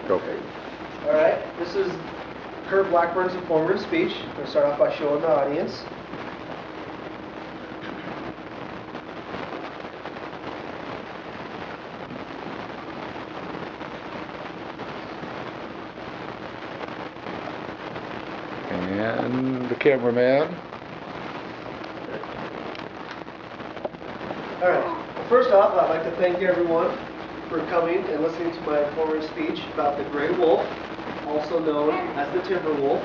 Go. Alright, this is Curt Blackburn's informative speech. I'm going to start off by showing the audience. And the cameraman. Alright, first off, I'd like to thank everyone for coming and listening to my informative speech about the gray wolf, also known as the timber wolf.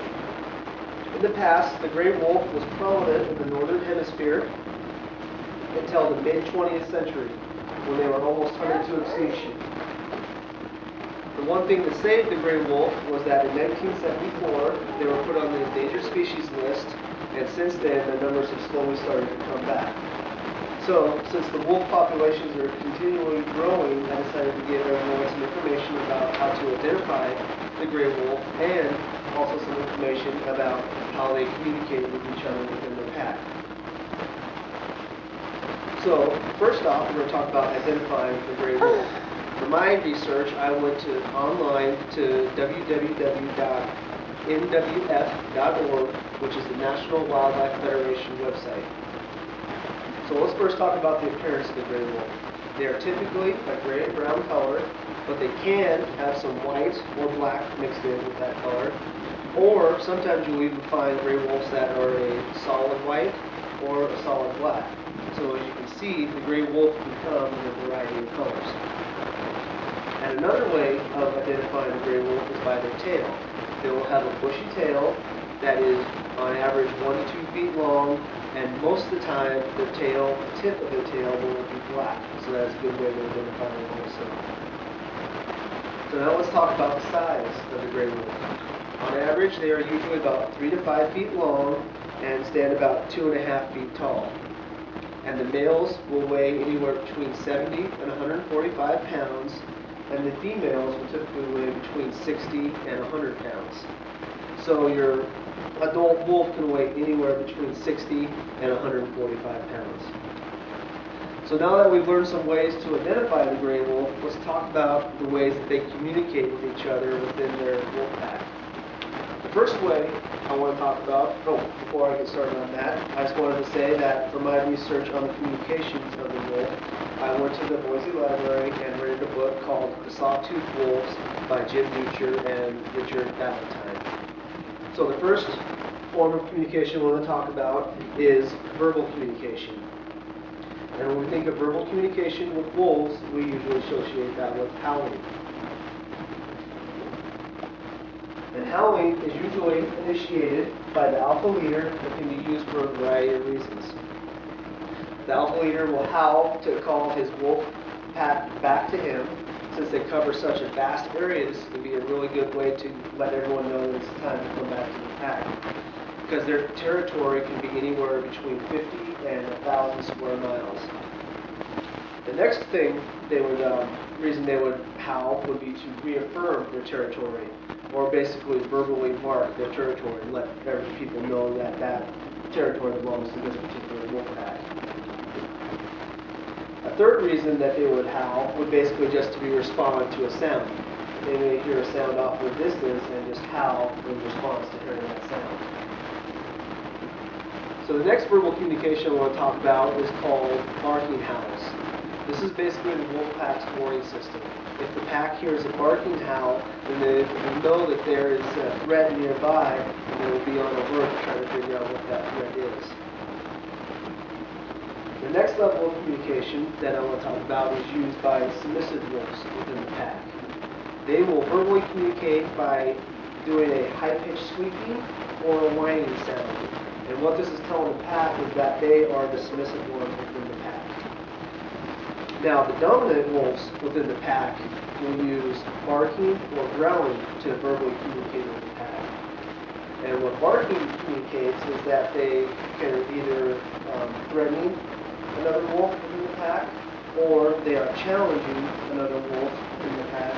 In the past, the gray wolf was prominent in the northern hemisphere until the mid-20th century, when they were almost hunted to extinction. The one thing that saved the gray wolf was that in 1974, they were put on the endangered species list, and since then, the numbers have slowly started to come back. So, since the wolf populations are continually growing, I decided to give everyone some information about how to identify the gray wolf and also some information about how they communicate with each other within the pack. So, first off, we're going to talk about identifying the gray wolf. For my research, I went online to www.nwf.org, which is the National Wildlife Federation website. So let's first talk about the appearance of the gray wolf. They are typically a gray and brown color, but they can have some white or black mixed in with that color. Or sometimes you'll even find gray wolves that are a solid white or a solid black. So as you can see, the gray wolf can come in a variety of colors. And another way of identifying the gray wolf is by their tail. They will have a bushy tail that is on average 1 to 2 feet long, and most of the time the tip of their tail will be black. So that's a good way to identify them also. So now let's talk about the size of the gray wolf. On average, they are usually about 3 to 5 feet long and stand about 2.5 feet tall. And the males will weigh anywhere between 70 and 145 pounds, and the females will typically weigh between 60 and 100 pounds. So your adult wolf can weigh anywhere between 60 and 145 pounds. So now that we've learned some ways to identify the gray wolf, let's talk about the ways that they communicate with each other within their wolf pack. The first way I want to talk about, before I get started on that, I just wanted to say that for my research on the communications of the wolf, I went to the Boise Library and read a book called The Sawtooth Wolves by Jim Butcher and Richard Valentine. So the first form of communication we want to talk about is verbal communication. And when we think of verbal communication with wolves, we usually associate that with howling. And howling is usually initiated by the alpha leader and can be used for a variety of reasons. The alpha leader will howl to call his wolf pack back to him. Since they cover such a vast area, this can be a really good way to let everyone know that it's time to come back to the pack. Because their territory can be anywhere between 50 and 1,000 square miles. The next thing reason they would howl would be to reaffirm their territory, or basically verbally mark their territory and let people know that that territory belongs to this particular wolf pack. A third reason that they would howl would basically just to respond to a sound. They may hear a sound off in the distance and just howl in response to hearing that sound. So the next verbal communication I want to talk about is called barking howls. This is basically the wolf pack's warning system. If the pack hears a barking howl, then they will know that there is a threat nearby, and they will be on alert to try to figure out what that threat is. The next level of communication that I want to talk about is used by submissive wolves within the pack. They will verbally communicate by doing a high-pitched squeaking or a whining sound. And what this is telling the pack is that they are the submissive ones within the pack. Now, the dominant wolves within the pack will use barking or growling to verbally communicate with the pack. And what barking communicates is that they can either threaten another wolf within the pack, or they are challenging another wolf in the pack,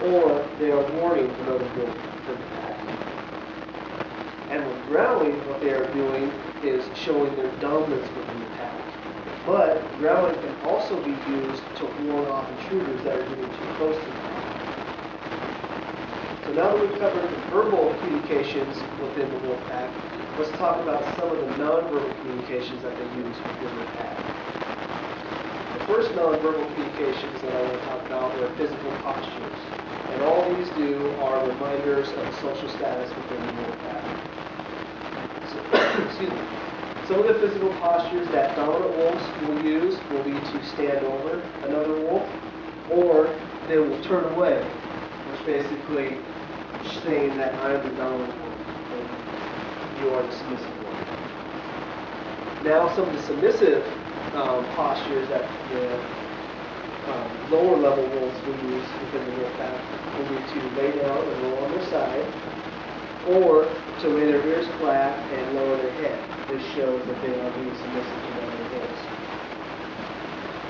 or they are warning another wolf within the pack. And with growling, what they are doing is showing their dominance within the pack. But growling can also be used to warn off intruders that are getting too close to the pack. now that we've covered the verbal communications within the wolf pack, let's talk about some of the nonverbal communications that they use within the pack. The first nonverbal communications that I want to talk about are physical postures. And all these do are reminders of the social status within the wolf pack. So, excuse me. Some of the physical postures that dominant wolves will use will be to stand over another wolf, or they will turn away, which basically saying that I am the dominant wolf and you are the submissive one. Now, some of the submissive postures that the lower level wolves will use within the wolf pack will be to lay down and roll on their side, or to lay their ears flat and lower their head. This shows that they are being submissive to other wolves.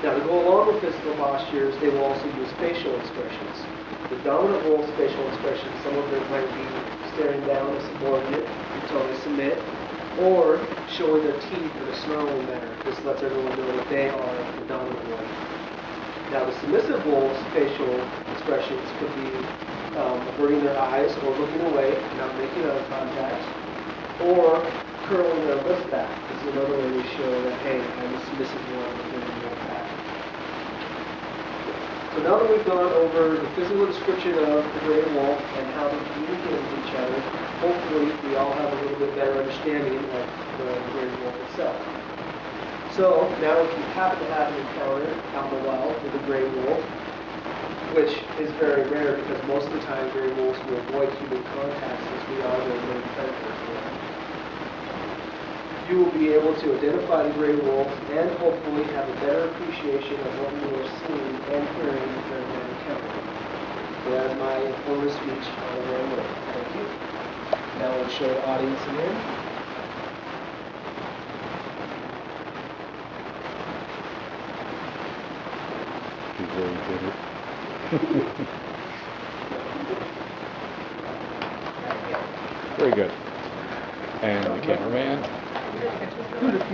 Now, to go along with physical postures, they will also use facial expressions. The dominant wolf's facial expressions, some of them might be staring down a subordinate until they submit, or showing their teeth in a snarling manner. This lets everyone know that they are the dominant wolf. Now, the submissive wolf's facial expressions could be averting their eyes or looking away, not making eye contact, or curling their lips back. This is another way to show that, hey, I'm the submissive one within the wolf pack. So now that we've gone over the physical description of the gray wolf and how they communicate with each other, hopefully we all have a little bit better understanding of the gray wolf itself. So now if you happen to have an encounter out in the wild with a gray wolf, which is very rare because most of the time gray wolves will avoid human contact since we are their main predators. You will be able to identify the gray wolf and hopefully have a better appreciation of what you are seeing and hearing during that encounter. So that is my informative speech on the gray wolf. Thank you. Now we'll show the audience again. He's very good. Very good. And the cameraman.